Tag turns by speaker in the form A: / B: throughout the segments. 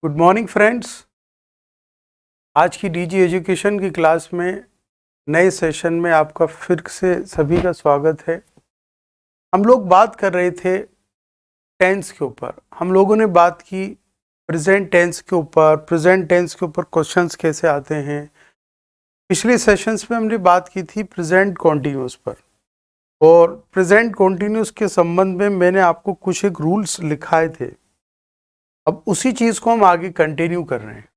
A: Good morning friends. आज की DG education की क्लास में नए सेशन में आपका फिर से सभी का स्वागत है। हम लोग बात कर रहे थे टेंस के ऊपर। हम लोगों ने बात की प्रेजेंट टेंस के ऊपर, प्रेजेंट टेंस के ऊपर क्वेश्चंस कैसे आते हैं। पिछले सेशंस में हमने बात की थी प्रेजेंट कॉन्टिन्यूस पर, और प्रेजेंट कॉन्टिन्यूस के संबंध में मैंने आपको कुछ एक रूल्स लिखाए थे। अब उसी चीज़ को हम आगे कंटिन्यू कर रहे हैं।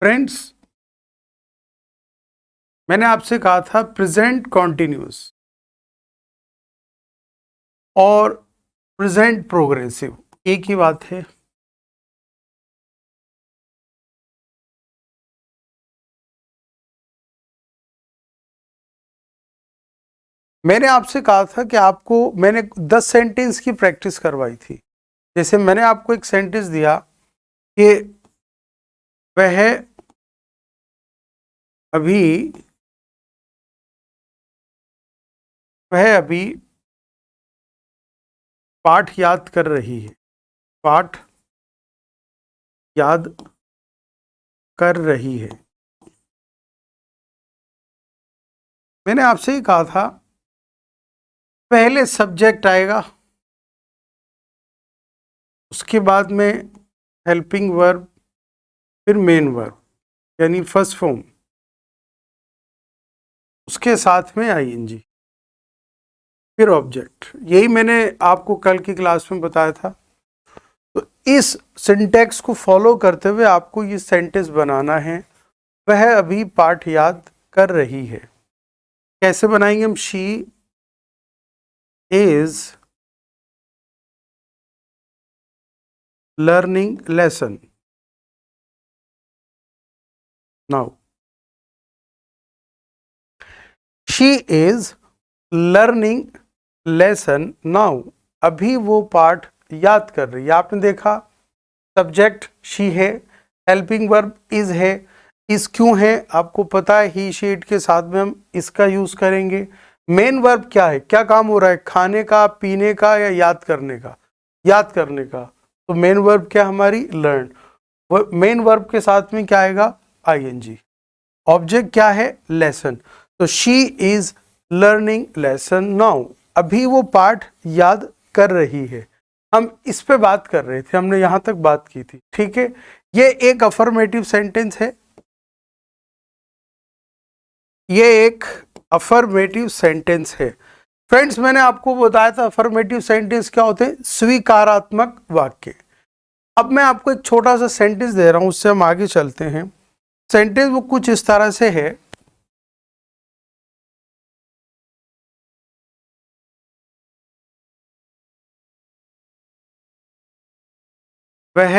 A: फ्रेंड्स, मैंने आपसे कहा था प्रेजेंट कॉन्टिन्यूस और प्रेजेंट प्रोग्रेसिव एक ही बात है। मैंने आपसे कहा था कि मैंने 10 सेंटेंस की प्रैक्टिस करवाई थी। जैसे मैंने आपको एक सेंटेंस दिया कि वह अभी पाठ याद कर रही है। पाठ याद कर रही है। मैंने आपसे ही कहा था पहले सब्जेक्ट आएगा, उसके बाद में हेल्पिंग वर्ब, फिर मेन वर्ब यानी फर्स्ट फॉर्म, उसके साथ में आईएनजी, फिर ऑब्जेक्ट। यही मैंने आपको कल की क्लास में बताया था। तो इस सिंटेक्स को फॉलो करते हुए आपको ये सेंटेंस बनाना है। वह अभी पाठ याद कर रही है। कैसे बनाएंगे हम? She is learning lesson now. She is learning lesson now. अभी वो पाठ याद कर रही है। आपने देखा सब्जेक्ट शी है, हेल्पिंग वर्ब इज है। इस क्यों है आपको पता है, ही शी इट के साथ में हम इसका यूज करेंगे। मेन वर्ब क्या है, क्या काम हो रहा है, खाने का, पीने का या याद करने का? याद करने का। तो मेन वर्ब क्या हमारी? लर्न। मेन वर्ब के साथ में क्या आएगा? आईएनजी। ऑब्जेक्ट क्या है? लेसन। तो she is learning lesson now. अभी वो पाठ याद कर रही है। हम इस पे बात कर रहे थे, हमने यहां तक बात की थी। ठीक है, ये एक अफर्मेटिव सेंटेंस है। ये एक अफर्मेटिव सेंटेंस है। फ्रेंड्स, मैंने आपको बताया था अफर्मेटिव सेंटेंस क्या होते हैं? स्वीकारात्मक वाक्य। अब मैं आपको एक छोटा सा सेंटेंस दे रहा हूं, उससे हम आगे चलते हैं। सेंटेंस वो कुछ इस तरह से है। वह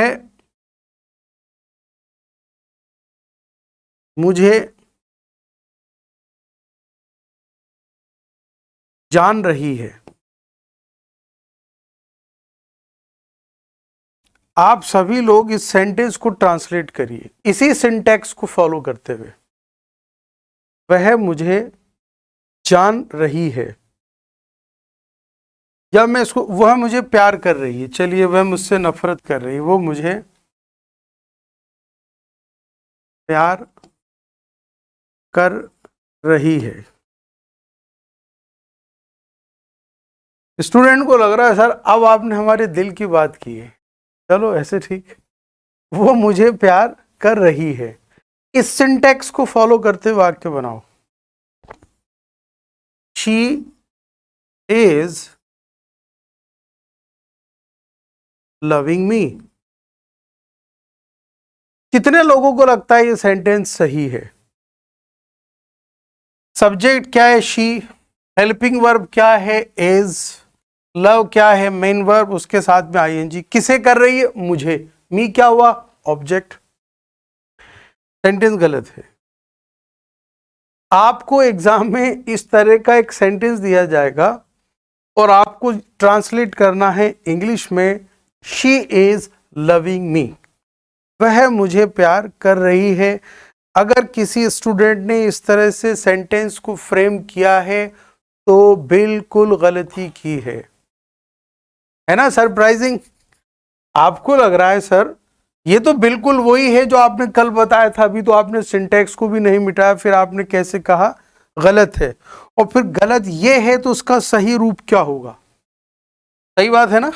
A: मुझे जान रही है। आप सभी लोग इस सेंटेंस को ट्रांसलेट करिए इसी सिंटैक्स को फॉलो करते हुए। वह मुझे जान रही है, या मैं इसको, वह मुझे प्यार कर रही है। चलिए, वह मुझसे नफरत कर रही है, वो मुझे प्यार कर रही है। स्टूडेंट को लग रहा है सर अब आपने हमारे दिल की बात की है। चलो ऐसे ठीक। वो मुझे प्यार कर रही है। इस सिंटैक्स को फॉलो करते हुए वाक्य बनाओ। She is loving me. कितने लोगों को लगता है ये सेंटेंस सही है? सब्जेक्ट क्या है? शी। हेल्पिंग वर्ब क्या है? इज। लव क्या है? मेन वर्ब, उसके साथ में आईएनजी। किसे कर रही है? मुझे। मी क्या हुआ? ऑब्जेक्ट। सेंटेंस गलत है। आपको एग्जाम में इस तरह का एक सेंटेंस दिया जाएगा और आपको ट्रांसलेट करना है इंग्लिश में, शी इज लविंग मी, वह मुझे प्यार कर रही है। अगर किसी स्टूडेंट ने इस तरह से सेंटेंस को फ्रेम किया है तो बिल्कुल गलती की है ना। सरप्राइजिंग, आपको लग रहा है सर ये तो बिल्कुल वही है जो आपने कल बताया था, अभी तो आपने सिंटैक्स को भी नहीं मिटाया, फिर आपने कैसे कहा गलत है। और फिर गलत ये है तो उसका सही रूप क्या होगा? सही बात है ना।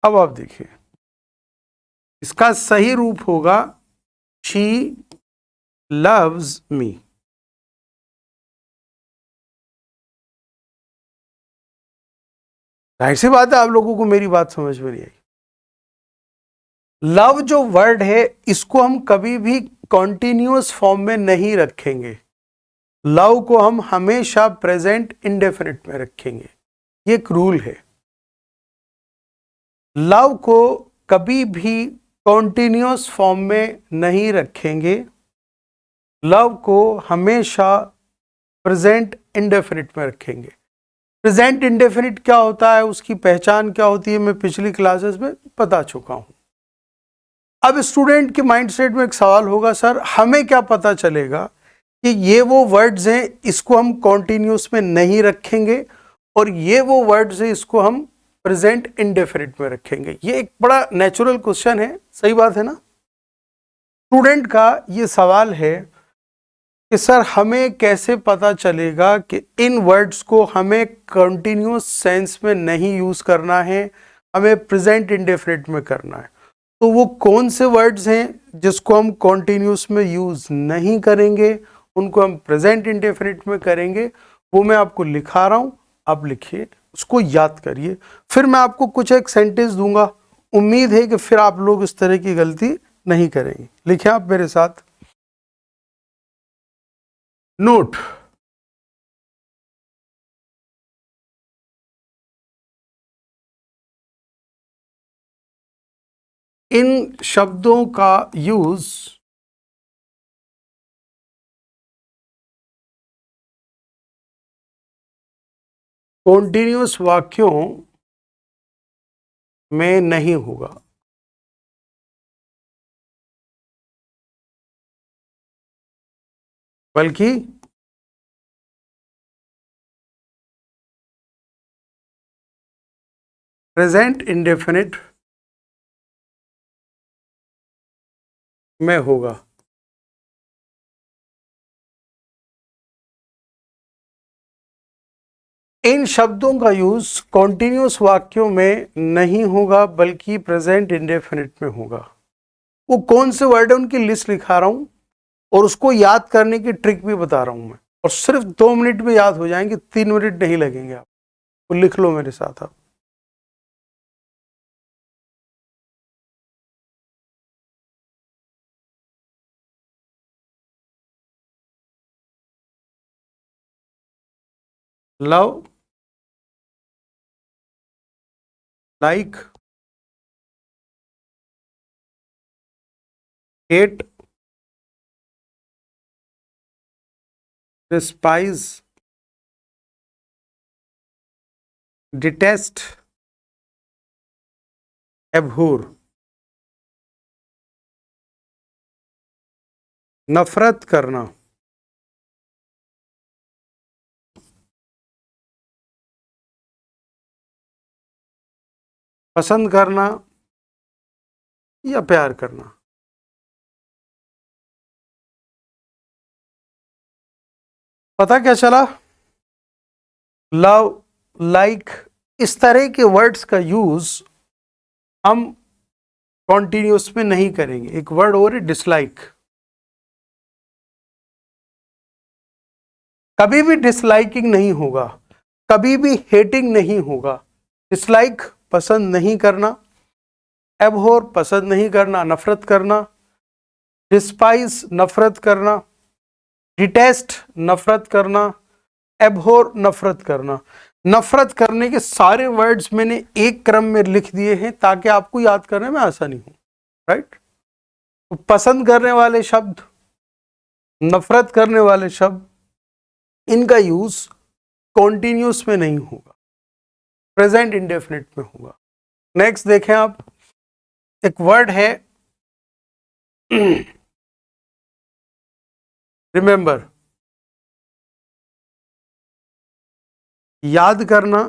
A: अब आप देखिए, इसका सही रूप होगा शी लव्स मी। जाहिर सी बात है आप लोगों को मेरी बात समझ में नहीं आई। लव जो वर्ड है इसको हम कभी भी कॉन्टिन्यूअस फॉर्म में नहीं रखेंगे, लव को हम हमेशा प्रेजेंट इंडेफिनिट में रखेंगे, ये एक रूल है। लव को कभी भी कॉन्टिन्यूअस फॉर्म में नहीं रखेंगे, लव को हमेशा प्रेजेंट इंडेफिनिट में रखेंगे। प्रेजेंट इंडेफिनिट क्या होता है, उसकी पहचान क्या होती है, मैं पिछली क्लासेस में बता चुका हूं। अब स्टूडेंट के माइंडसेट में एक सवाल होगा, सर हमें क्या पता चलेगा कि ये वो वर्ड्स हैं इसको हम कॉन्टिन्यूस में नहीं रखेंगे और ये वो वर्ड्स हैं इसको हम प्रेजेंट इंडेफिनिट में रखेंगे? ये एक बड़ा नेचुरल क्वेश्चन है, सही बात है ना। स्टूडेंट का ये सवाल है कि सर हमें कैसे पता चलेगा कि इन वर्ड्स को हमें कंटिन्यूअस सेंस में नहीं यूज करना है, हमें प्रेजेंट इंडेफिनिट में करना है। तो वो कौन से वर्ड्स हैं जिसको हम कॉन्टिन्यूस में यूज नहीं करेंगे, उनको हम प्रेजेंट इंडेफिनिट में करेंगे? वो मैं आपको लिखा रहा हूं, आप लिखिए, उसको याद करिए, फिर मैं आपको कुछ एक सेंटेंस दूंगा, उम्मीद है कि फिर आप लोग इस तरह की गलती नहीं करेंगे। लिखिए आप मेरे साथ, नोट, इन शब्दों का यूज कॉन्टिन्यूअस वाक्यों में नहीं होगा, बल्कि प्रेजेंट इंडेफिनिट में होगा। इन शब्दों का यूज कॉन्टिन्यूअस वाक्यों में नहीं होगा बल्कि प्रेजेंट इंडेफिनिट में होगा। वो कौन से वर्ड है उनकी लिस्ट लिखा रहा हूं और उसको याद करने की ट्रिक भी बता रहा हूं मैं, और सिर्फ 2 मिनट में याद हो जाएंगे, 3 मिनट नहीं लगेंगे। आप तो लिख लो मेरे साथ। आप love, like, hate, despise, detest, abhor, नफरत करना, पसंद करना या प्यार करना। पता क्या चला? लव, लाइक, इस तरह के वर्ड्स का यूज हम कॉन्टिन्यूस में नहीं करेंगे। एक वर्ड और है डिसलाइक, कभी भी डिसलाइकिंग नहीं होगा, कभी भी हेटिंग नहीं होगा। डिसलाइक पसंद नहीं करना, एबहोर पसंद नहीं करना, नफरत करना, डिस्पाइज नफरत करना, डिटेस्ट नफरत करना, एबहोर नफरत करना। नफरत करने के सारे वर्ड्स मैंने एक क्रम में लिख दिए हैं ताकि आपको याद करने में आसानी हो, राइट। तो पसंद करने वाले शब्द, नफरत करने वाले शब्द, इनका यूज कॉन्टिन्यूस में नहीं होगा, प्रेजेंट इंडेफिनिट में होगा। नेक्स्ट देखें आप, एक वर्ड है रिमेंबर, याद करना,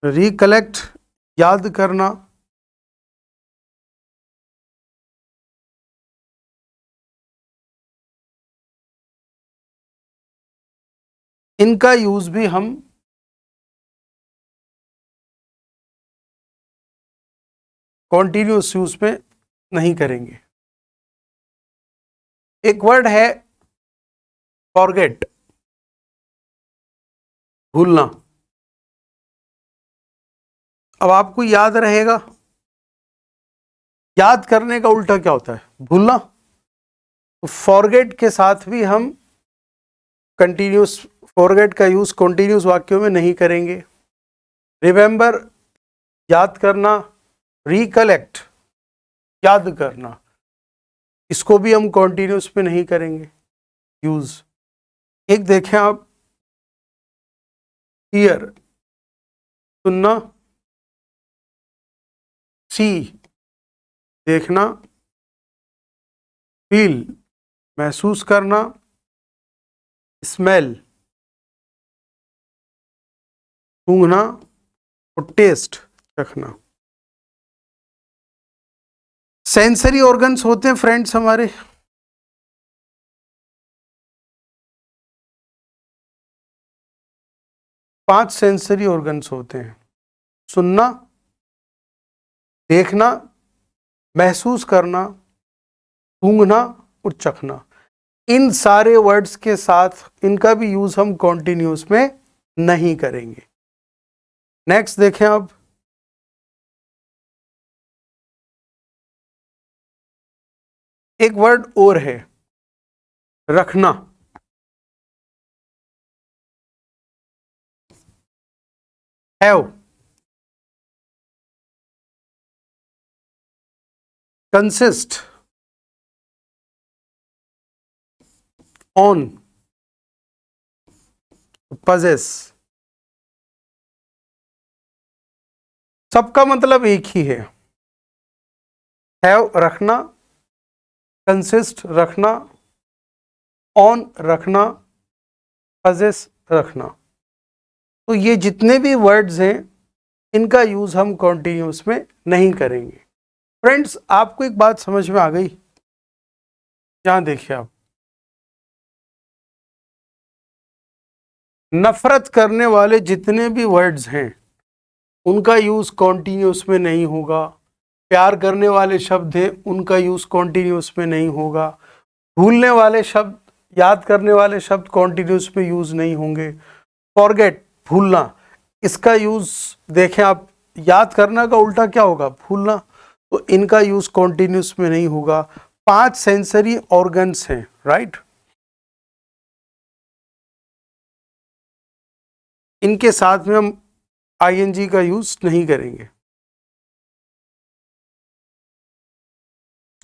A: रिकलेक्ट, याद करना, इनका यूज भी हम कॉन्टिन्यूस यूज में नहीं करेंगे। एक वर्ड है फॉरगेट, भूलना। अब आपको याद रहेगा, याद करने का उल्टा क्या होता है? भूलना। तो फॉरगेट के साथ भी हम कंटिन्यूस, फॉरगेट का यूज कॉन्टिन्यूस वाक्यों में नहीं करेंगे। रिमेंबर, याद करना, रिकलेक्ट, याद करना, इसको भी हम कॉन्टिन्यूस में नहीं करेंगे यूज। एक देखें आप, हियर, सुनना, सी, देखना, फील, महसूस करना, स्मेल, सूंघना, और टेस्ट, चखना। सेंसरी ऑर्गन्स होते हैं फ्रेंड्स हमारे, पांच सेंसरी ऑर्गन्स होते हैं। सुनना, देखना, महसूस करना, सूंघना और चखना। इन सारे वर्ड्स के साथ इनका भी यूज हम कॉन्टिन्यूस में नहीं करेंगे। नेक्स्ट देखें अब, एक वर्ड और है, रखना। Have, consist, on, possess. सबका मतलब एक ही है। हैव रखना, कंसिस्ट रखना, ऑन रखना, पजेस रखना। तो ये जितने भी वर्ड्स हैं इनका यूज हम कॉन्टिन्यूस में नहीं करेंगे। फ्रेंड्स, आपको एक बात समझ में आ गई? यहां देखिए आप, नफरत करने वाले जितने भी वर्ड्स हैं उनका यूज कॉन्टिन्यूस में नहीं होगा। प्यार करने वाले शब्द हैं उनका यूज कॉन्टिन्यूस में नहीं होगा। भूलने वाले शब्द, याद करने वाले शब्द कॉन्टिन्यूस में यूज नहीं होंगे। फॉरगेट, भूलना, इसका यूज देखें आप, याद करना का उल्टा क्या होगा? भूलना। तो इनका यूज कॉन्टिन्यूस में नहीं होगा। पांच सेंसरी ऑर्गन्स हैं, राइट? इनके साथ में हम आईएनजी का यूज नहीं करेंगे।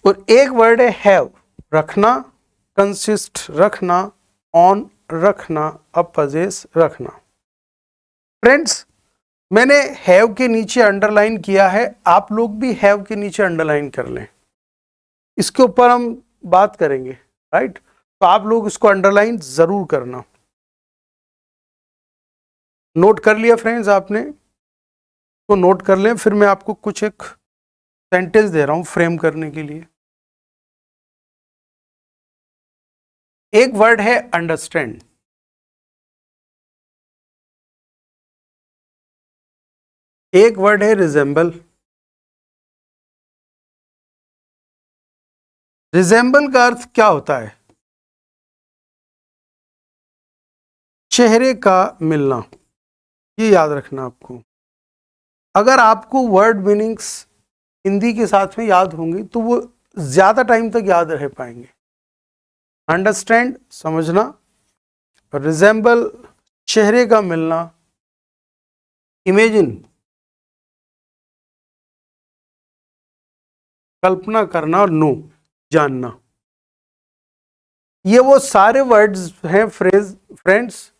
A: और एक वर्ड है हैव, रखना, कंसिस्ट रखना, ऑन रखना, अपजेस रखना। फ्रेंड्स, मैंने हैव के नीचे अंडरलाइन किया है, आप लोग भी हैव के नीचे अंडरलाइन कर लें, इसके ऊपर हम बात करेंगे, राइट? तो आप लोग इसको अंडरलाइन जरूर करना। नोट कर लिया फ्रेंड्स आपने? तो नोट कर लें, फिर मैं आपको कुछ एक सेंटेंस दे रहा हूं फ्रेम करने के लिए। एक वर्ड है अंडरस्टैंड, एक वर्ड है रिजेंबल। रिजेंबल का अर्थ क्या होता है? चेहरे का मिलना। ये याद रखना आपको। अगर आपको वर्ड मीनिंग्स हिंदी के साथ में याद होंगी तो वो ज्यादा टाइम तक याद रह पाएंगे। अंडरस्टैंड, समझना, रिजेंबल, चेहरे का मिलना, इमेजिन, कल्पना करना, और नो, जानना। ये वो सारे वर्ड्स हैं फ्रेज फ्रेंड्स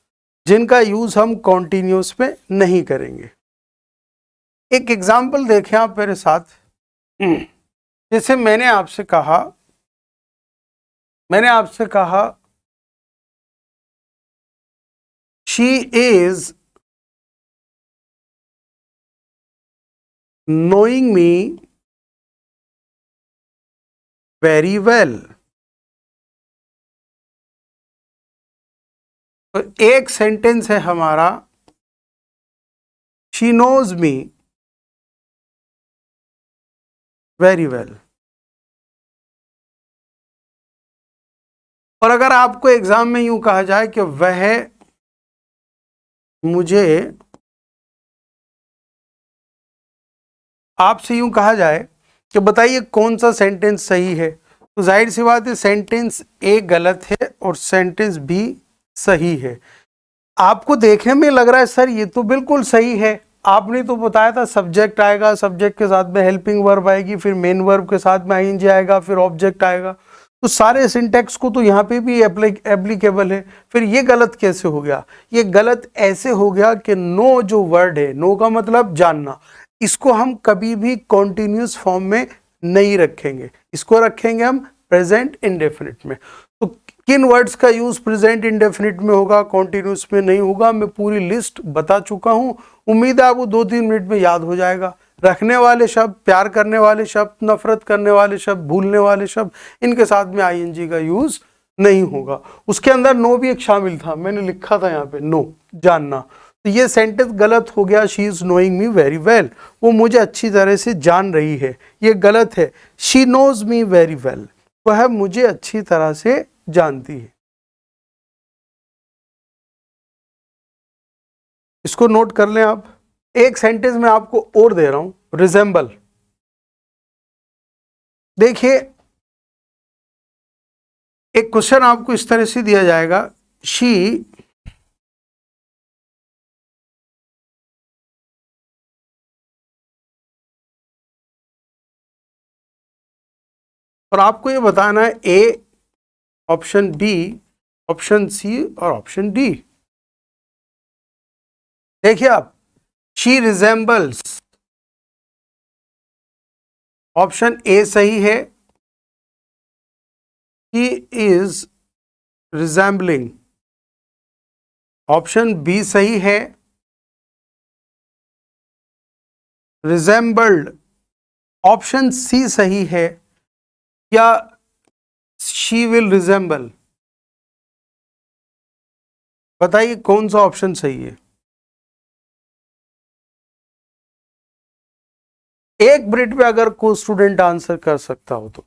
A: जिनका यूज हम कॉन्टिन्यूस में नहीं करेंगे। एक एग्जाम्पल देखें आप मेरे साथ। जैसे मैंने आपसे कहा she is knowing me very well. तो एक सेंटेंस है हमारा she knows me very well. और अगर आपको एग्जाम में यूं कहा जाए कि वह मुझे, आपसे यूं कहा जाए कि बताइए कौन सा सेंटेंस सही है, तो जाहिर सी बात है सेंटेंस ए गलत है और सेंटेंस बी सही है। आपको देखने में लग रहा है सर ये तो बिल्कुल सही है, आपने तो बताया था सब्जेक्ट आएगा, सब्जेक्ट के साथ में हेल्पिंग वर्ब आएगी, फिर मेन वर्ब के साथ में आईएनजी आएगा, फिर ऑब्जेक्ट आएगा, तो सारे सिंटेक्स को तो यहाँ पे भी एप्लीकेबल है। फिर ये गलत कैसे हो गया? ये गलत ऐसे हो गया कि नो जो वर्ड है, नो का मतलब जानना, इसको हम कभी भी कॉन्टिन्यूस फॉर्म में नहीं रखेंगे, इसको रखेंगे हम प्रेजेंट इंडेफिनिट में। तो किन वर्ड्स का यूज प्रेजेंट इंडेफिनिट में होगा, कॉन्टिन्यूस में नहीं होगा, मैं पूरी लिस्ट बता चुका हूं। उम्मीद है आपको 2-3 मिनट में याद हो जाएगा। रखने वाले शब्द, प्यार करने वाले शब्द, नफरत करने वाले शब्द, भूलने वाले शब्द, इनके साथ में आईएनजी का यूज नहीं होगा। उसके अंदर नो भी एक शामिल था, मैंने लिखा था यहाँ पे नो, जानना। तो ये सेंटेंस गलत हो गया, she is knowing me very well, वो मुझे अच्छी तरह से जान रही है, ये गलत है। She knows me very well, वह मुझे अच्छी तरह से जानती है। इसको नोट कर लें आप। एक सेंटेंस में आपको और दे रहा हूं, रिजेंबल। देखिए एक क्वेश्चन आपको इस तरह से दिया जाएगा, शी और आपको ये बताना है ए, ऑप्शन बी, ऑप्शन सी और ऑप्शन डी। देखिए आप, शी रिजेंबल्स, ऑप्शन ए सही है, she is resembling, option B सही है, रिजेंबल्ड, ऑप्शन सी सही है, या शी विल रिजेंबल। बताइए कौन सा ऑप्शन सही है? एक मिनट में अगर कोई स्टूडेंट आंसर कर सकता हो तो।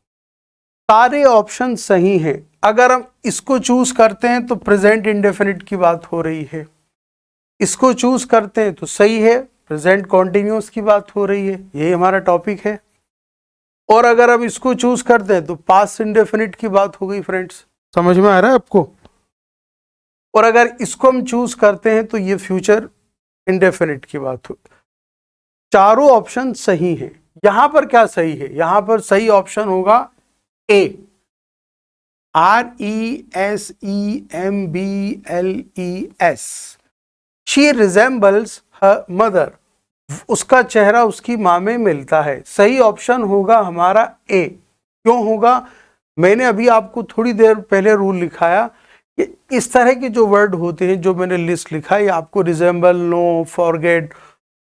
A: सारे ऑप्शन सही हैं। अगर हम इसको चूज करते हैं तो प्रेजेंट इंडेफिनिट की बात हो रही है, इसको चूज करते हैं तो सही है, प्रेजेंट कॉन्टिन्यूस की बात हो रही है, यही हमारा टॉपिक है। और अगर हम इसको चूज करते हैं तो पास्ट इंडेफिनिट की बात हो गई। फ्रेंड्स समझ में आ रहा है आपको? और अगर इसको हम चूज करते हैं तो ये फ्यूचर इंडेफिनिट की बात हो। चारों ऑप्शन सही हैं। यहां पर क्या सही है? यहां पर सही ऑप्शन होगा ए, RESEMBLES। She resembles her mother, उसका चेहरा उसकी माँ में मिलता है। सही ऑप्शन होगा हमारा ए। क्यों होगा? मैंने अभी आपको थोड़ी देर पहले रूल लिखाया कि इस तरह के जो वर्ड होते हैं, जो मैंने लिस्ट लिखा है आपको, रिजेंबल, नो, फॉरगेट,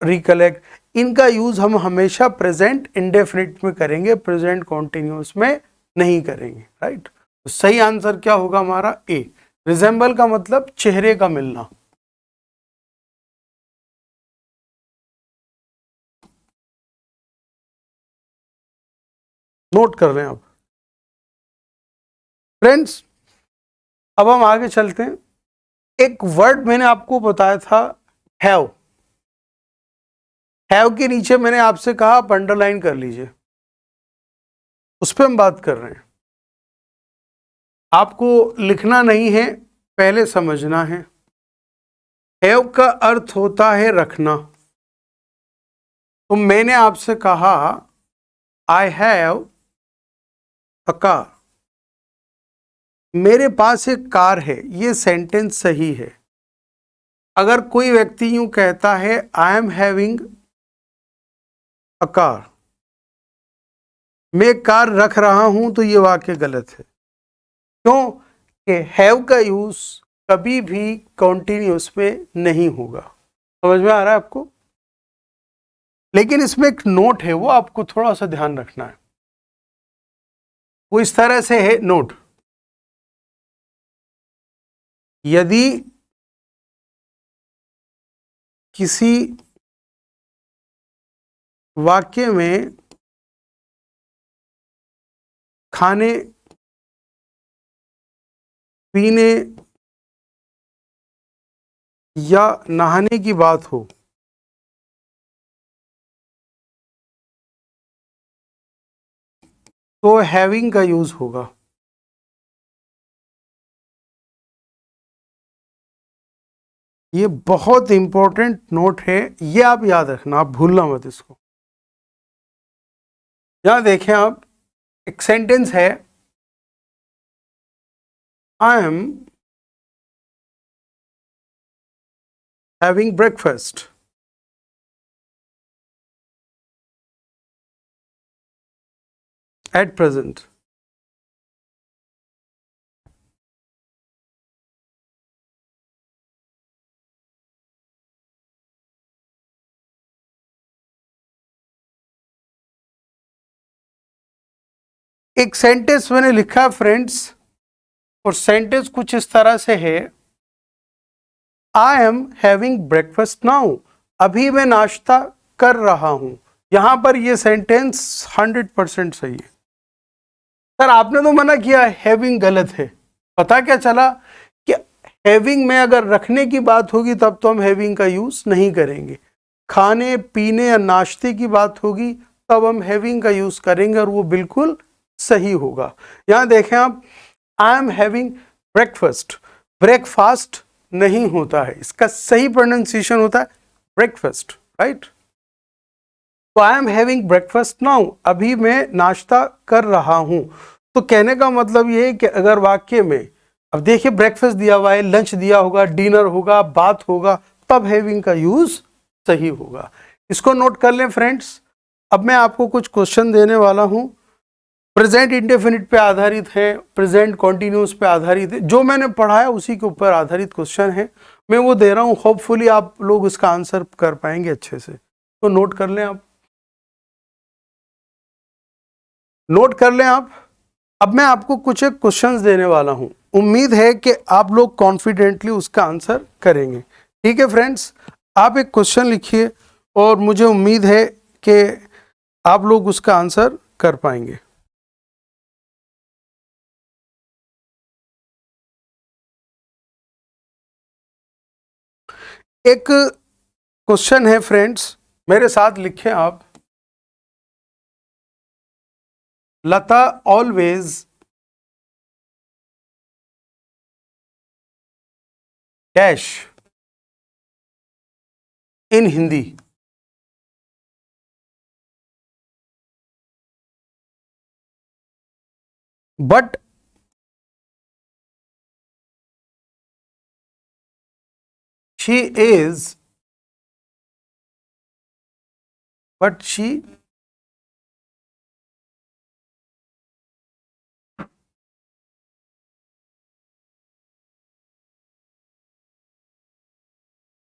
A: रिकलेक्ट, इनका यूज हम हमेशा प्रेजेंट इंडेफिनिट में करेंगे, प्रेजेंट कॉन्टिन्यूस में नहीं करेंगे। राइट? तो सही आंसर क्या होगा हमारा? ए। रिजेंबल का मतलब चेहरे का मिलना। नोट कर लें आप फ्रेंड्स। अब हम आगे चलते हैं। एक वर्ड मैंने आपको बताया था, हैव। हैव के नीचे मैंने आपसे कहा आप अंडरलाइन कर लीजिए, उस पर हम बात कर रहे हैं। आपको लिखना नहीं है, पहले समझना है। हैव का अर्थ होता है रखना। तो मैंने आपसे कहा आई हैव अ कार, मेरे पास एक कार है, ये सेंटेंस सही है। अगर कोई व्यक्ति यूं कहता है I am having a car, मैं कार रख रहा हूं, तो ये वाक्य गलत है। क्यों? कि हैव का यूज कभी भी कॉन्टिन्यूस में नहीं होगा। समझ में आ रहा है आपको? लेकिन इसमें एक नोट है, वो आपको थोड़ा सा ध्यान रखना है। वो इस तरह से है नोट, यदि किसी वाक्य में खाने पीने या नहाने की बात हो, तो हैविंग का यूज होगा। ये बहुत इंपॉर्टेंट नोट है, ये आप याद रखना, आप भूलना मत इसको। यहां देखें आप, एक सेंटेंस है I am having breakfast. At present. एक सेंटेंस मैंने लिखा फ्रेंड्स, और सेंटेंस कुछ इस तरह से है I am having breakfast now, अभी मैं नाश्ता कर रहा हूं। यहां पर यह सेंटेंस 100% सही है। सर आपने तो मना किया, हैविंग गलत है। पता क्या चला कि हैविंग में अगर रखने की बात होगी तब तो हम हैविंग का यूज नहीं करेंगे, खाने पीने या नाश्ते की बात होगी तब हम हैविंग का यूज करेंगे, और वो बिल्कुल सही होगा। यहां देखें आप, I am having breakfast, breakfast नहीं होता है, इसका सही प्रोनाउंसिएशन होता है ब्रेकफास्ट, राइट? तो I am having breakfast now, अभी मैं नाश्ता कर रहा हूं। तो कहने का मतलब ये है कि अगर वाक्य में, अब देखिए ब्रेकफास्ट दिया हुआ है, लंच दिया होगा, डिनर होगा, बात होगा, तब हैविंग का यूज सही होगा। इसको नोट कर लें फ्रेंड्स। अब मैं आपको कुछ क्वेश्चन देने वाला हूं, प्रेजेंट इंडेफिनिट पे आधारित है, प्रेजेंट कॉन्टिन्यूस पे आधारित है, जो मैंने पढ़ा है उसी के ऊपर आधारित क्वेश्चन है, मैं वो दे रहा हूं। होपफुली आप लोग उसका आंसर कर पाएंगे अच्छे से, तो नोट कर लें आप, नोट कर लें आप। अब मैं आपको कुछ एक क्वेश्चंस देने वाला हूं, उम्मीद है कि आप लोग कॉन्फिडेंटली उसका आंसर करेंगे। ठीक है फ्रेंड्स, आप एक क्वेश्चन लिखिए और मुझे उम्मीद है कि आप लोग उसका आंसर कर पाएंगे। एक क्वेश्चन है फ्रेंड्स, मेरे साथ लिखें आप। Lata always dash in Hindi. But she is, but she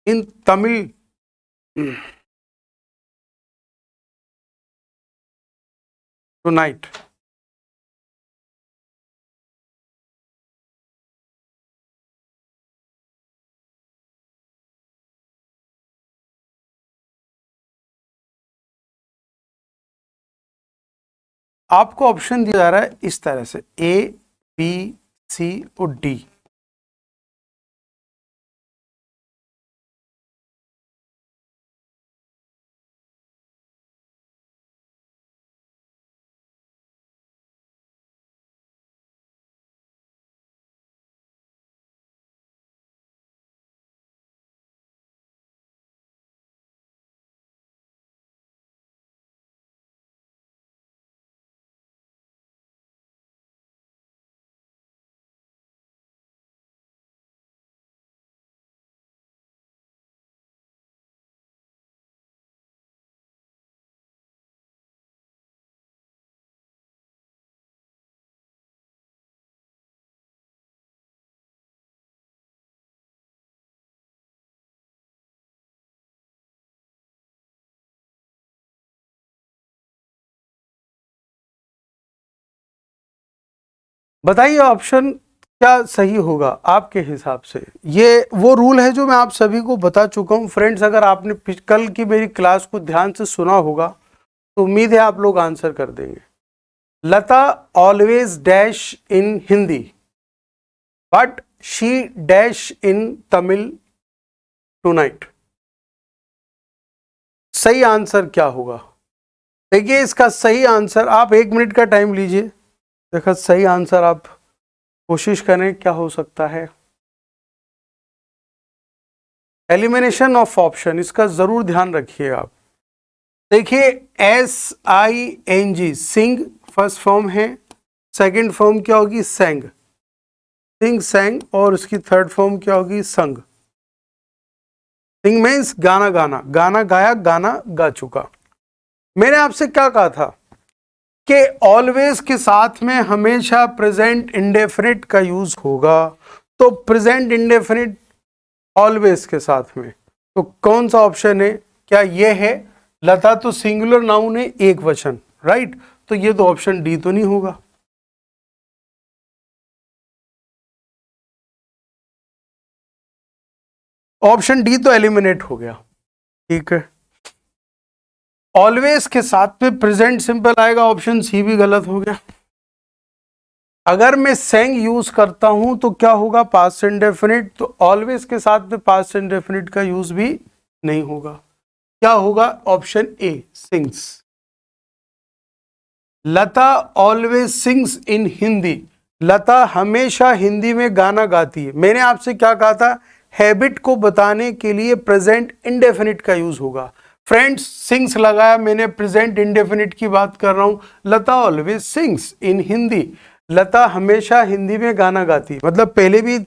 A: in Tamil tonight. आपको ऑप्शन दिया जा रहा है इस तरह से, ए बी सी और डी। बताइए ऑप्शन क्या सही होगा आपके हिसाब से। ये वो रूल है जो मैं आप सभी को बता चुका हूं फ्रेंड्स। अगर आपने कल की मेरी क्लास को ध्यान से सुना होगा तो उम्मीद है आप लोग आंसर कर देंगे। Lata always dash in Hindi but she dash in Tamil tonight. सही आंसर क्या होगा? देखिए इसका सही आंसर, आप 1 मिनट का टाइम लीजिए, देखा सही आंसर आप कोशिश करें क्या हो सकता है। एलिमिनेशन ऑफ ऑप्शन, इसका जरूर ध्यान रखिए आप। देखिए SING सिंग फर्स्ट फॉर्म है, सेकंड फॉर्म क्या होगी सेंग, सिंग सेंग, और उसकी थर्ड फॉर्म क्या होगी संग। सिंग मीन्स गाना गाना, गाना गाया, गाना गा चुका। मैंने आपसे क्या कहा था कि ऑलवेज के साथ में हमेशा प्रेजेंट इंडेफिनिट का यूज होगा, तो प्रेजेंट इंडेफिनिट ऑलवेज के साथ में, तो कौन सा ऑप्शन है? क्या ये है? लता तो सिंगुलर नाउन है, एक वचन, राइट, तो ये तो ऑप्शन डी तो नहीं होगा। ऑप्शन डी तो एलिमिनेट हो गया, ठीक है। ऑलवेज के साथ में प्रेजेंट सिंपल आएगा, ऑप्शन सी भी गलत हो गया। अगर मैं सेंग यूज करता हूं तो क्या होगा? पास्ट इंडेफिनिट, तो ऑलवेज के साथ में पास्ट इंडेफिनिट का यूज भी नहीं होगा। क्या होगा? Option A sings. Lata always sings in Hindi, Lata हमेशा हिंदी में गाना गाती है। मैंने आपसे क्या कहा था? हैबिट को बताने के लिए प्रेजेंट इंडेफिनिट का यूज होगा। फ्रेंड्स सिंग्स लगाया मैंने, प्रेजेंट इंडेफिनिट की बात कर रहा हूं। लता always sings in Hindi, Lata हमेशा हिंदी में गाना गाती, मतलब पहले भी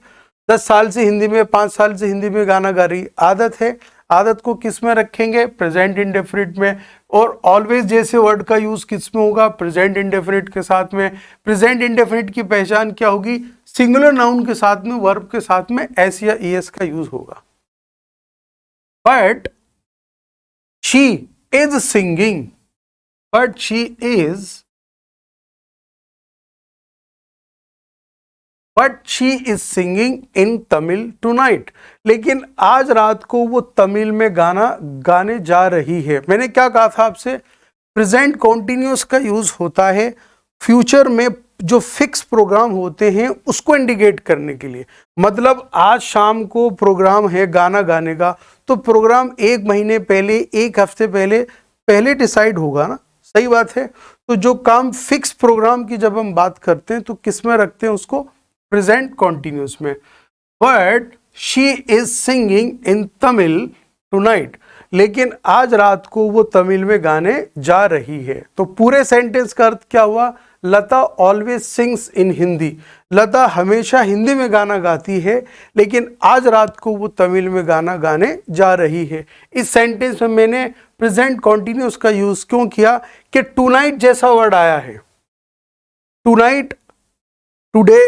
A: 10 साल से हिंदी में, 5 साल से हिंदी में गाना गा रही, आदत है। आदत को किस में रखेंगे? प्रेजेंट इंडेफिनिट में। और ऑलवेज जैसे वर्ड का यूज किस में होगा? प्रेजेंट इंडेफिनिट के साथ में। प्रेजेंट इंडेफिनिट की पहचान क्या होगी? सिंगुलर नाउन के साथ में, वर्ब के साथ में एस या ईएस का यूज होगा। But she is singing, but she is, but she is singing in Tamil tonight, लेकिन आज रात को वो तमिल में गाना गाने जा रही है। मैंने क्या कहा था आपसे? प्रेजेंट कॉन्टिन्यूस का यूज होता है फ्यूचर में जो फिक्स प्रोग्राम होते हैं उसको इंडिकेट करने के लिए। मतलब आज शाम को प्रोग्राम है गाना गाने का, तो प्रोग्राम 1 महीने पहले, 1 हफ्ते पहले पहले डिसाइड होगा ना, सही बात है। तो जो काम फिक्स प्रोग्राम की जब हम बात करते हैं तो किस में रखते हैं उसको? प्रेजेंट कॉन्टिन्यूस में। But she is singing in Tamil tonight, लेकिन आज रात को वो तमिल में गाने जा रही है। तो पूरे सेंटेंस का अर्थ क्या हुआ? लता always sings in Hindi, Lata हमेशा हिंदी में गाना गाती है, लेकिन आज रात को वो तमिल में गाना गाने जा रही है। इस सेंटेंस में मैंने प्रेजेंट कॉन्टिन्यूस का यूज क्यों किया? कि टुनाइट जैसा वर्ड आया है। Tonight, today,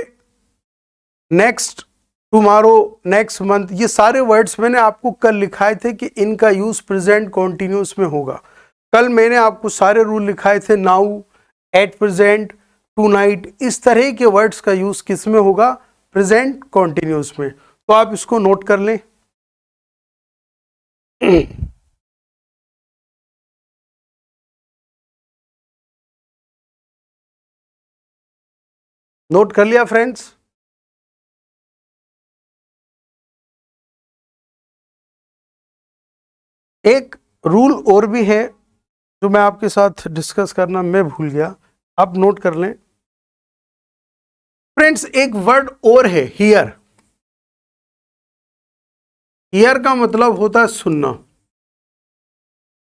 A: next, tomorrow, next month, ये सारे वर्ड्स मैंने आपको कल लिखाए थे कि इनका यूज प्रेजेंट कॉन्टिन्यूस में होगा। कल मैंने आपको सारे रूल लिखाए थे, now, at present, tonight, इस तरह के वर्ड्स का यूज किस में होगा? प्रेजेंट कॉन्टिन्यूस में। तो आप इसको नोट कर लें। नोट कर लिया फ्रेंड्स? एक रूल और भी है जो मैं आपके साथ डिस्कस करना मैं भूल गया, आप नोट कर लें फ्रेंड्स। एक वर्ड और है हियर। हियर का मतलब होता है सुनना।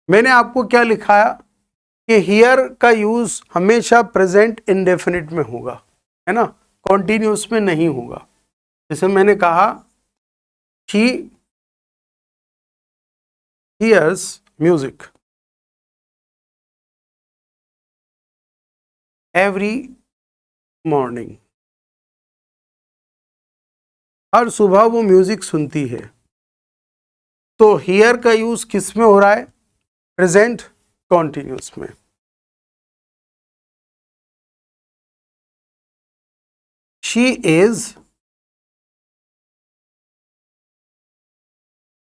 A: मैंने आपको क्या लिखाया कि हियर का यूज हमेशा प्रेजेंट इंडेफिनिट में होगा, है ना, कॉन्टिन्यूस में नहीं होगा। जैसे मैंने कहा she hears music every morning, हर सुबह वो म्यूजिक सुनती है। तो हियर का यूज किस में हो रहा है? प्रेजेंट कॉन्टिन्यूस में। She is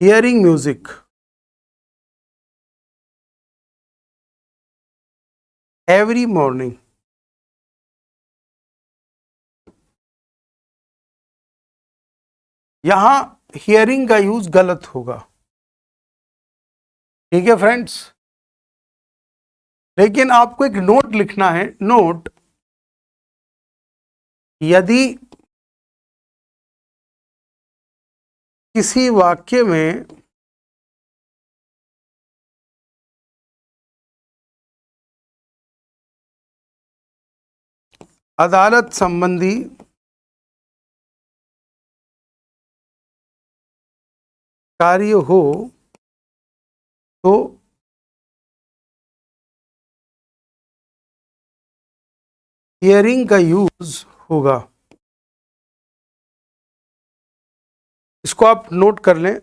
A: hearing music every morning. यहां हियरिंग का यूज गलत होगा, ठीक है फ्रेंड्स। लेकिन आपको एक नोट लिखना है, नोट, यदि किसी वाक्य में अदालत संबंधी कार्य हो तो हियरिंग का यूज होगा। इसको आप नोट कर लें।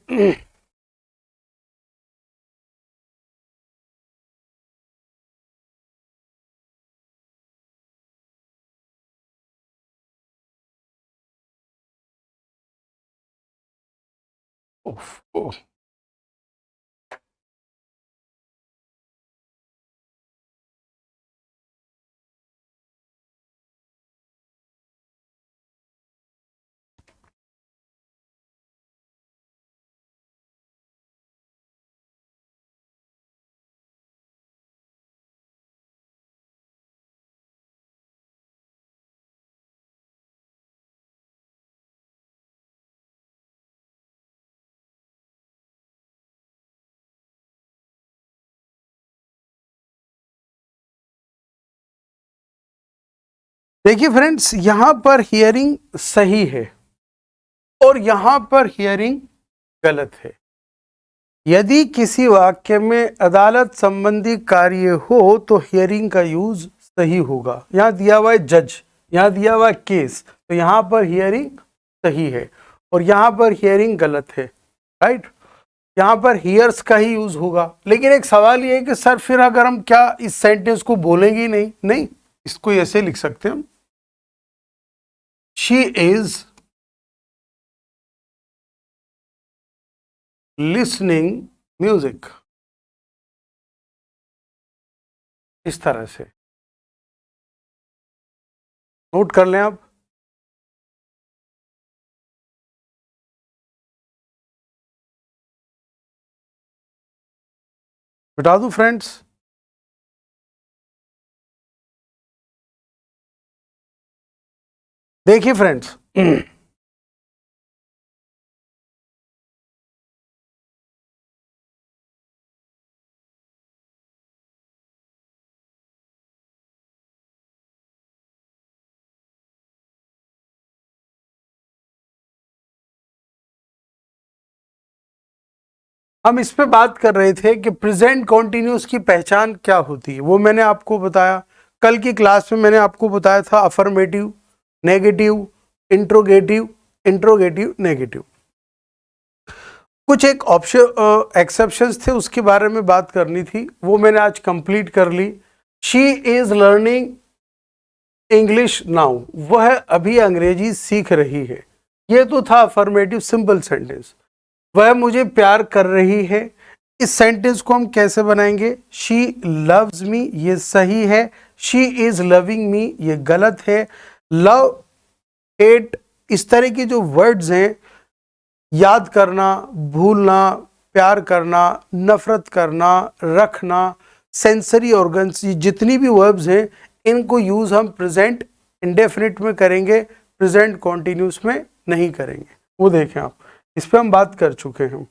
A: उफ, उफ। देखिए फ्रेंड्स, यहां पर हियरिंग सही है और यहां पर हियरिंग गलत है। यदि किसी वाक्य में अदालत संबंधी कार्य हो तो हियरिंग का यूज सही होगा। यहां दिया हुआ है जज, यहां दिया हुआ है केस, तो यहां पर हियरिंग सही है और यहां पर हियरिंग गलत है, राइट। यहां पर हियर्स का ही यूज होगा। लेकिन एक सवाल ये है कि सर फिर अगर हम क्या इस सेंटेंस को बोलेंगे ही नहीं? नहीं, इसको ऐसे लिख सकते हैं हम, शी इज लिसनिंग म्यूजिक, इस तरह से नोट कर लें आप। बता दूं फ्रेंड्स, देखिए फ्रेंड्स, हम इस पे बात कर रहे थे कि प्रेजेंट कॉन्टिन्यूस की पहचान क्या होती है। वो मैंने आपको बताया कल की क्लास में, मैंने आपको बताया था affirmative, negative, interrogative, interrogative, negative. कुछ एक ऑप्शन एक्सेप्शंस थे, उसके बारे में बात करनी थी, वो मैंने आज कंप्लीट कर ली। She is learning English now, वह अभी अंग्रेजी सीख रही है। ये तो था अफर्मेटिव सिंपल सेंटेंस। वह मुझे प्यार कर रही है, इस सेंटेंस को हम कैसे बनाएंगे? शी लव्स मी, ये सही है। शी इज लविंग मी, ये गलत है। लव, हेट, इस तरह की जो वर्ड्स हैं, याद करना, भूलना, प्यार करना, नफरत करना, रखना, सेंसरी ऑर्गन्स, ये जितनी भी वर्ब्स हैं, इनको यूज हम प्रेजेंट इंडेफिनिट में करेंगे, प्रेजेंट कॉन्टिन्यूस में नहीं करेंगे। वो देखें आप, इस पे हम बात कर चुके हैं।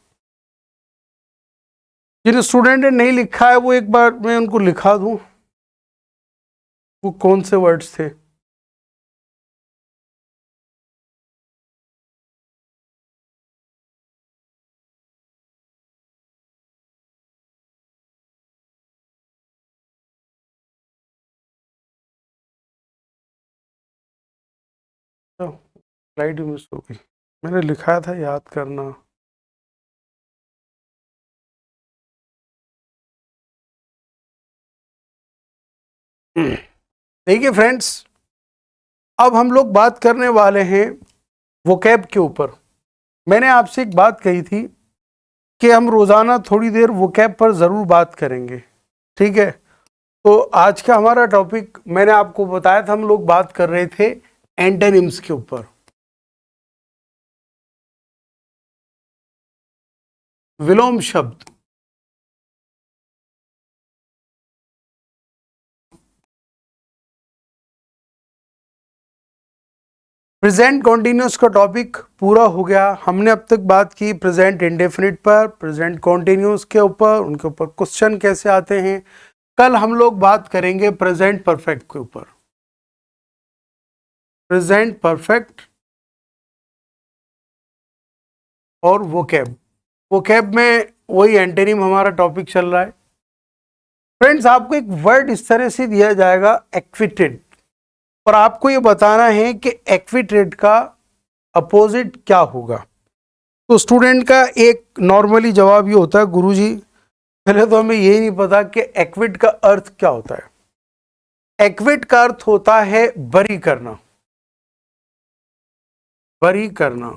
A: जिन स्टूडेंट ने नहीं लिखा है वो एक बार मैं उनको लिखा दूं, वो कौन से वर्ड्स थे। तो स्लाइड मिस हो गई, मैंने लिखा था याद करना। देखिए फ्रेंड्स, अब हम लोग बात करने वाले हैं वोकैब के ऊपर। मैंने आपसे एक बात कही थी कि हम रोजाना थोड़ी देर वोकैब पर जरूर बात करेंगे, ठीक है। तो आज का हमारा टॉपिक, मैंने आपको बताया था, हम लोग बात कर रहे थे एंटोनिम्स के ऊपर। विलोम शब्द, प्रेजेंट कॉन्टिन्यूस का टॉपिक पूरा हो गया। हमने अब तक बात की प्रेजेंट इंडेफिनिट पर, प्रेजेंट कॉन्टिन्यूस के ऊपर, उनके ऊपर क्वेश्चन कैसे आते हैं। कल हम लोग बात करेंगे प्रेजेंट परफेक्ट के ऊपर। प्रेजेंट परफेक्ट और वोकैब। वोकैब में वही एंटोनिम हमारा टॉपिक चल रहा है। फ्रेंड्स, आपको एक वर्ड इस तरह से दिया जाएगा एक्विटेड, और आपको ये बताना है कि एक्विटेड का अपोजिट क्या होगा। तो स्टूडेंट का एक नॉर्मली जवाब ये होता है, गुरुजी पहले तो हमें यही नहीं पता कि एक्विट का अर्थ क्या होता है। एक्विट का अर्थ होता है बरी करना, बरी करना।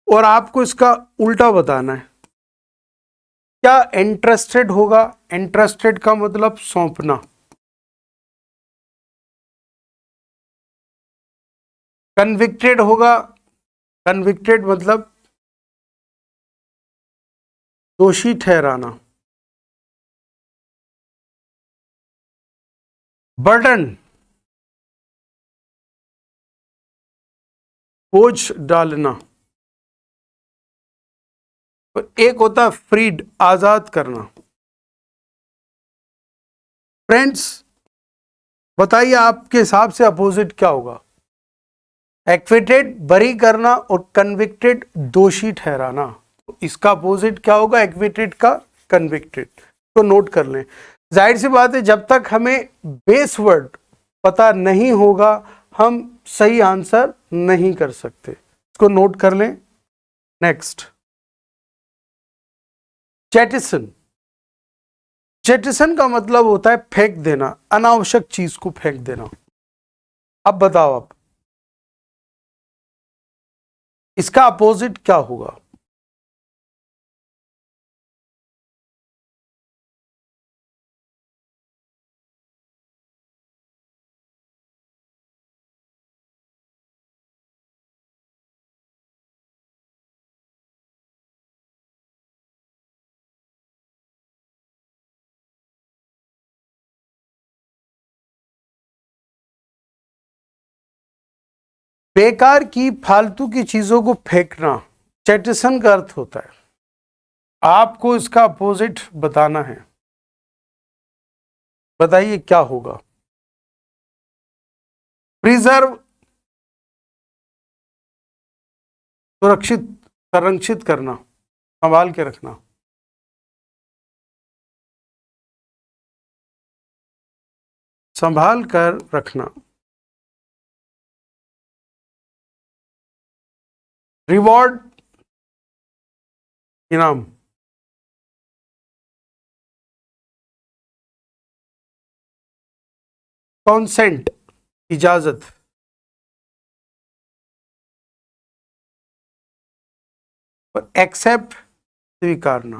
A: और आपको इसका उल्टा बताना है। क्या इंटरेस्टेड होगा? इंटरेस्टेड का मतलब सौंपना। कन्विक्टेड होगा, कन्विक्टेड मतलब दोषी ठहराना। बर्डन, बोझ डालना। और एक होता है फ्रीड, आजाद करना। फ्रेंड्स, बताइए आपके हिसाब से अपोजिट क्या होगा? एक्विटेड बरी करना और कन्विक्टेड दोषी ठहराना। तो इसका अपोजिट क्या होगा? एक्विटेड का कन्विक्टेड। तो नोट कर लें। जाहिर सी बात है, जब तक हमें बेस वर्ड पता नहीं होगा हम सही आंसर नहीं कर सकते। इसको नोट कर लें। Next, jettison. जेटिसन का मतलब होता है फेंक देना, अनावश्यक चीज को फेंक देना। अब बताओ आप, इसका अपोजिट क्या होगा? बेकार की फालतू की चीजों को फेंकना जेटिसन का अर्थ होता है। आपको इसका अपोजिट बताना है। बताइए क्या होगा? प्रिजर्व, सुरक्षित, संरक्षित करना, संभाल के रखना। संभाल कर रखना। रिवॉर्ड, इनाम। कॉन्सेंट, इजाजत। और एक्सेप्ट, स्वीकारना।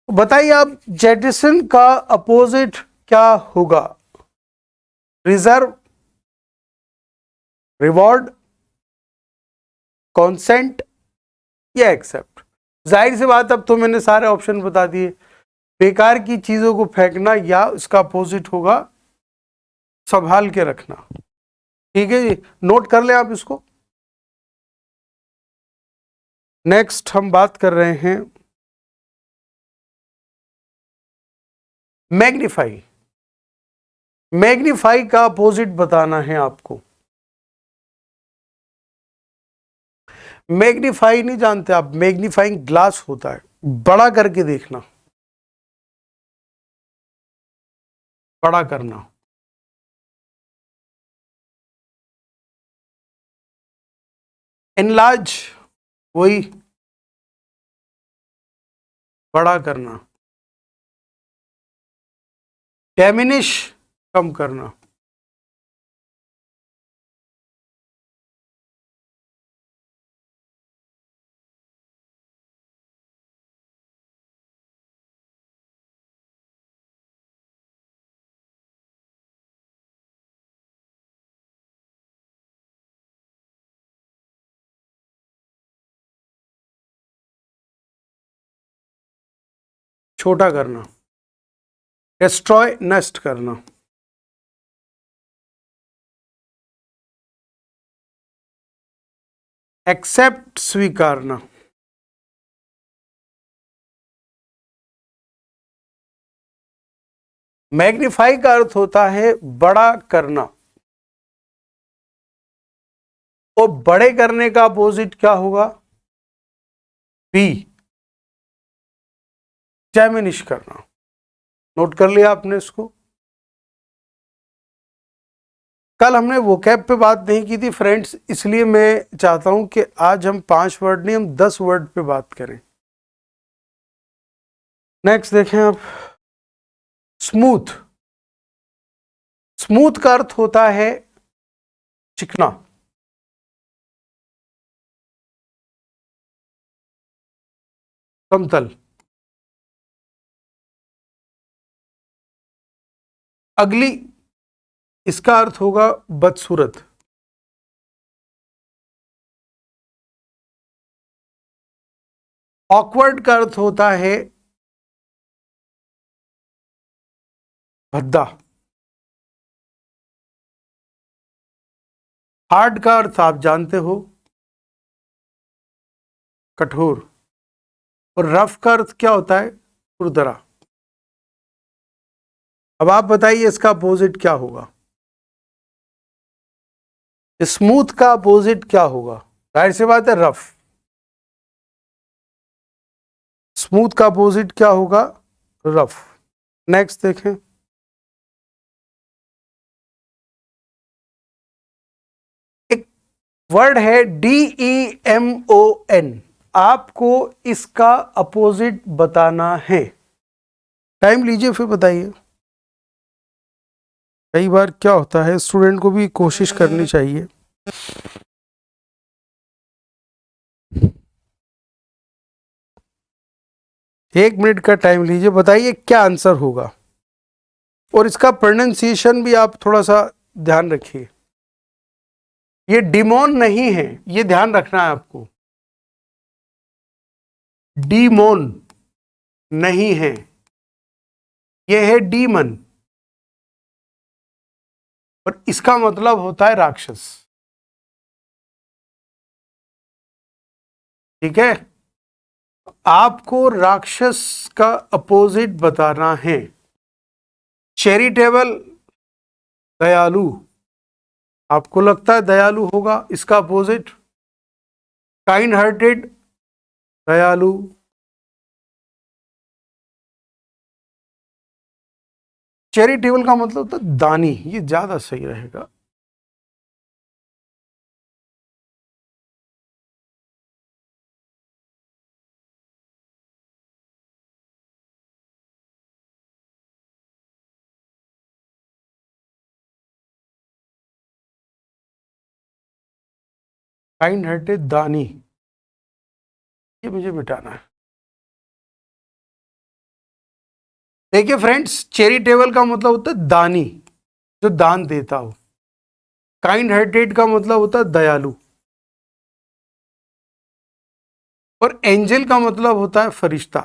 A: बताइए आप, जेटिसन का अपोजिट क्या होगा? रिजर्व, रिवॉर्ड, कॉन्सेंट या एक्सेप्ट? जाहिर सी बात, अब तो मैंने सारे ऑप्शन बता दिए। बेकार की चीजों को फेंकना, या इसका अपोजिट होगा संभाल के रखना। ठीक है जी, नोट कर ले आप इसको। नेक्स्ट हम बात कर रहे हैं मैग्नीफाई। मैग्नीफाई का अपोजिट बताना है आपको। मैग्नीफाई नहीं जानते आप? मैग्नीफाइंग ग्लास होता है, बड़ा करके देखना, बड़ा करना। एनलार्ज, वही बड़ा करना। डेमिनिश कम करना, छोटा करना, डिस्ट्रॉय नष्ट करना, एक्सेप्ट स्वीकारना, मैग्नीफाई का अर्थ होता है बड़ा करना, और बड़े करने का अपोजिट क्या होगा? बी, डिमिनिश करना। नोट कर लिया आपने इसको? कल हमने वोकैब पे बात नहीं की थी फ्रेंड्स, इसलिए मैं चाहता हूं कि आज हम 5 वर्ड नहीं, हम 10 वर्ड पे बात करें। नेक्स्ट देखें आप, स्मूथ। स्मूथ का अर्थ होता है चिकना, समतल। अगली, इसका अर्थ होगा बदसूरत। ऑकवर्ड का अर्थ होता है भद्दा। हार्ड का अर्थ आप जानते हो, कठोर। और रफ का अर्थ क्या होता है? खुरदरा। अब आप बताइए इसका अपोजिट क्या होगा? स्मूथ का अपोजिट क्या होगा? जाहिर सी बात है रफ। स्मूथ का अपोजिट क्या होगा? रफ। नेक्स्ट देखें, एक वर्ड है DEMON, आपको इसका अपोजिट बताना है। टाइम लीजिए फिर बताइए। कई बार क्या होता है, स्टूडेंट को भी कोशिश करनी चाहिए। एक मिनट का टाइम लीजिए, बताइए क्या आंसर होगा। और इसका प्रोनाउंसिएशन भी आप थोड़ा सा ध्यान रखिए। ये डिमोन नहीं है, ये ध्यान रखना है आपको। डीमोन नहीं है, ये है डीमन, और इसका मतलब होता है राक्षस। ठीक है, आपको राक्षस का अपोजिट बताना है। चैरिटेबल, दयालु। आपको लगता है दयालु होगा, इसका अपोजिट काइंड हार्टेड, दयालु। चैरिटेबल का मतलब होता है दानी, ये ज्यादा सही रहेगा। काइंड हार्टेड, दानी, ये मुझे मिटाना है। देखिए फ्रेंड्स, चैरिटेबल का मतलब होता है दानी, जो दान देता हो। काइंड हार्टेड का मतलब होता है दयालु। और एंजल का मतलब होता है फरिश्ता।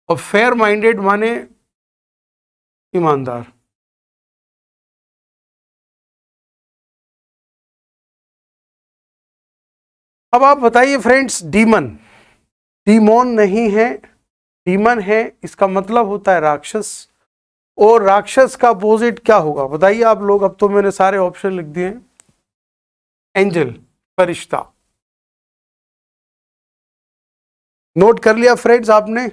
A: और फेयर माइंडेड माने ईमानदार। अब आप बताइए फ्रेंड्स, डीमन, डीमोन नहीं है, डीमन है, इसका मतलब होता है राक्षस। और राक्षस का अपोजिट क्या होगा बताइए आप लोग? अब तो मैंने सारे ऑप्शन लिख दिए। एंजल, फरिश्ता। नोट कर लिया फ्रेंड्स आपने?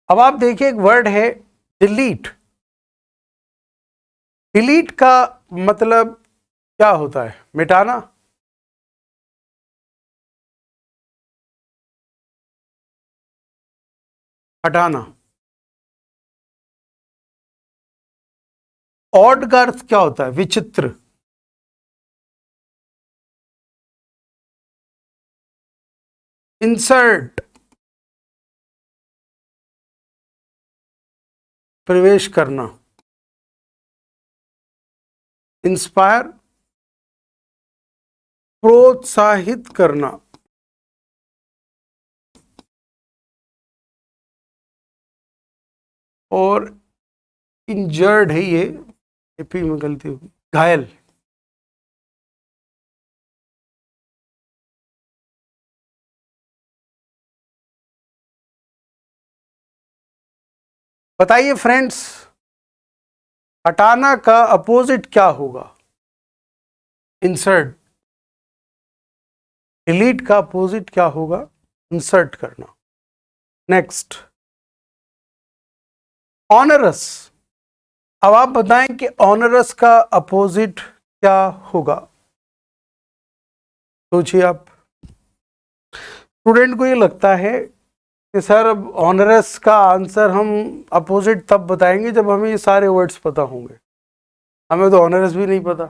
A: अब आप देखिए, एक वर्ड है डिलीट। डिलीट का मतलब क्या होता है? मिटाना। हटाना। ऑड का अर्थ क्या होता है? विचित्र। इंसर्ट, प्रवेश करना। इंस्पायर, प्रोत्साहित करना। और इंजर्ड है ये, एपी में गलती होगी, घायल। बताइए फ्रेंड्स, हटाना का अपोजिट क्या होगा? इंसर्ट। डिलीट का अपोजिट क्या होगा? इंसर्ट करना। Next, onerous. अब आप बताएं कि ऑनरस का अपोजिट क्या होगा? सोचिए आप। स्टूडेंट को ये लगता है कि सर अब ऑनरस का आंसर हम अपोजिट तब बताएंगे जब हमें ये सारे वर्ड्स पता होंगे। हमें तो ऑनरस भी नहीं पता,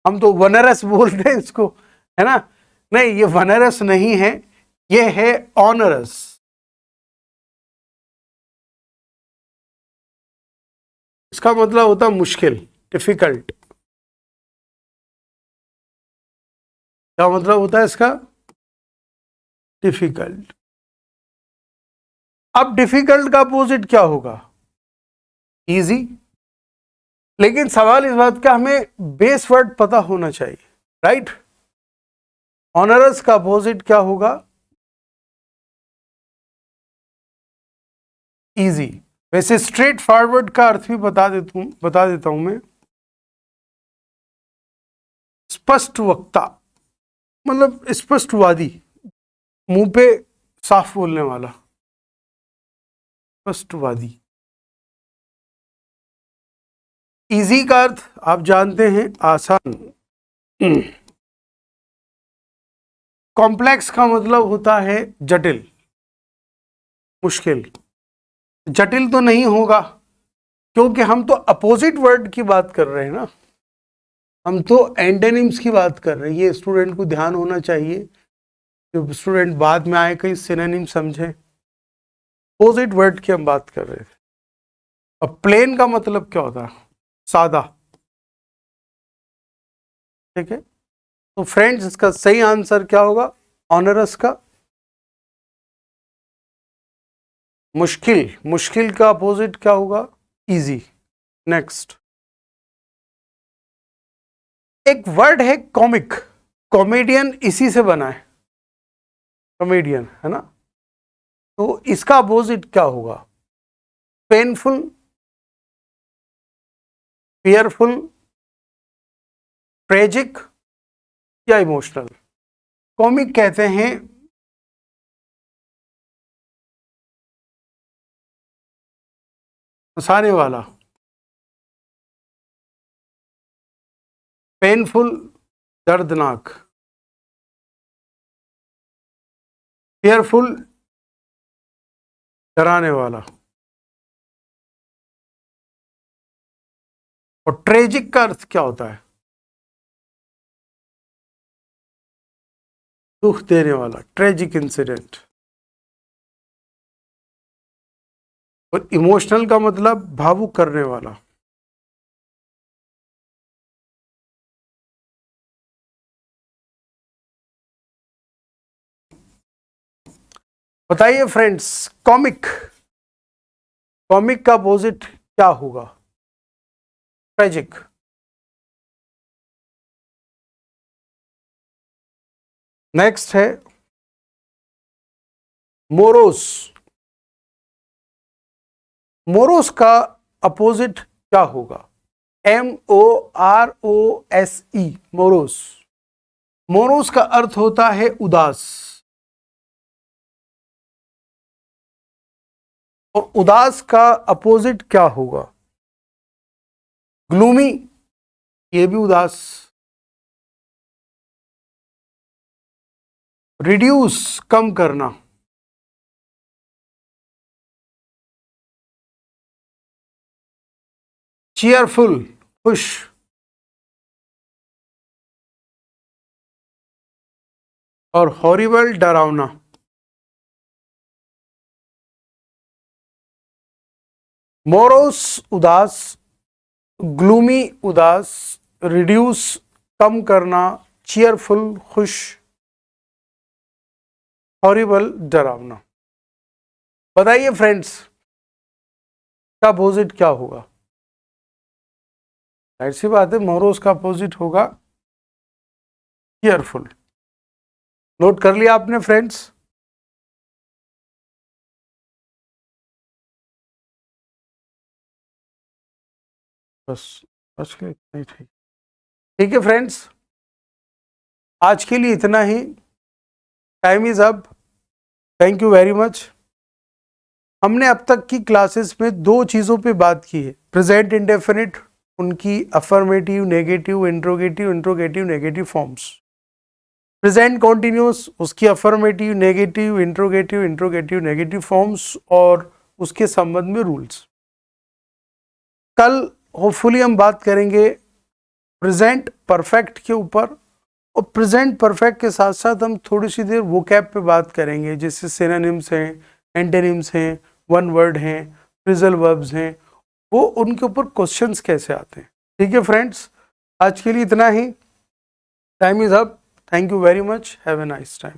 A: हम तो वनरस बोलते हैं इसको, है ना? नहीं, ये वनरस नहीं है, ये है ऑनरस। इसका मतलब होता मुश्किल, डिफिकल्ट। क्या मतलब होता है इसका? डिफिकल्ट। अब डिफिकल्ट का अपोजिट क्या होगा? इजी। लेकिन सवाल इस बात का, हमें बेस वर्ड पता होना चाहिए, राइट? ऑनरस का अपोजिट क्या होगा? इजी। वैसे स्ट्रेट फॉरवर्ड का अर्थ भी बता देता हूं मैं। स्पष्ट वक्ता, मतलब स्पष्टवादी, मुंह पे साफ बोलने वाला, स्पष्टवादी। इजी का अर्थ आप जानते हैं, आसान। कॉम्प्लेक्स का मतलब होता है जटिल, मुश्किल। जटिल तो नहीं होगा, क्योंकि हम तो अपोजिट वर्ड की बात कर रहे हैं ना, हम तो एंटोनिम्स की बात कर रहे हैं। ये स्टूडेंट को ध्यान होना चाहिए, जो स्टूडेंट बाद में आए कहीं सिनोनिम समझे। अपोजिट वर्ड की हम बात कर रहे थे। अब प्लेन का मतलब क्या होता है? सादा। ठीक है, तो फ्रेंड्स इसका सही आंसर क्या होगा? ऑनरस का मुश्किल। मुश्किल का अपोजिट क्या होगा? इजी। नेक्स्ट, एक वर्ड है कॉमिक। कॉमेडियन इसी से बना है, कॉमेडियन, है ना? तो इसका अपोजिट क्या होगा? पेनफुल, फियरफुल, ट्रेजिक या इमोशनल? कॉमिक कहते हैं हंसाने वाला, पेनफुल दर्दनाक, फियरफुल डराने वाला, और ट्रेजिक का अर्थ क्या होता है? दुख देने वाला, ट्रेजिक इंसिडेंट। और इमोशनल का मतलब भावुक करने वाला। बताइए फ्रेंड्स, कॉमिक, कॉमिक का अपोजिट क्या होगा? ट्रेजिक। नेक्स्ट है मोरोस। मोरोस का अपोजिट क्या होगा? MOROSE, morose. मोरोस का अर्थ होता है उदास, और उदास का अपोजिट क्या होगा? ग्लूमी, ये भी उदास। रिड्यूस, कम करना। cheerful, खुश, और horrible, डरावना। morose, उदास, gloomy, उदास, reduce, कम करना, cheerful, खुश, horrible, डरावना। बताइए फ्रेंड्स, का अपोजिट क्या होगा? जाहिर सी बात है, मोरोस का अपोजिट होगा चीयरफुल। नोट कर लिया आपने फ्रेंड्स? बस बस के नहीं, ठीक, ठीक है फ्रेंड्स, आज के लिए इतना ही। Time is up. Thank you very much. हमने अब तक की क्लासेस में दो चीज़ों पे बात की है, प्रेजेंट इंडेफिनिट, उनकी affirmative, negative, interrogative, interrogative, negative forms. Present continuous, उसकी affirmative, negative, interrogative, interrogative, negative forms और उसके संबंध में रूल्स। कल होपफुली हम बात करेंगे प्रेजेंट परफेक्ट के ऊपर, और प्रेजेंट परफेक्ट के साथ साथ हम थोड़ी सी देर वोकैब पे बात करेंगे, जैसे सिनोनिम्स हैं, एंटोनिम्स हैं, वन वर्ड हैं, फ्रेजल वर्ब्स हैं, वो उनके ऊपर क्वेश्चंस कैसे आते हैं। ठीक है फ्रेंड्स, आज के लिए इतना ही। Time is up. Thank you very much. Have a nice time.